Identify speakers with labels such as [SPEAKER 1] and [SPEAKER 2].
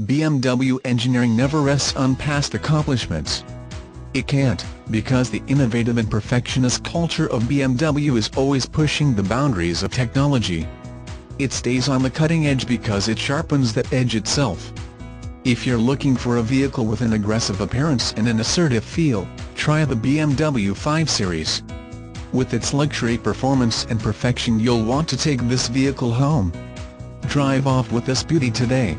[SPEAKER 1] BMW engineering never rests on past accomplishments. It can't, because the innovative and perfectionist culture of BMW is always pushing the boundaries of technology. It stays on the cutting edge because it sharpens that edge itself. If you're looking for a vehicle with an aggressive appearance and an assertive feel, try the BMW 5 Series. With its luxury performance and perfection, you'll want to take this vehicle home. Drive off with this beauty today.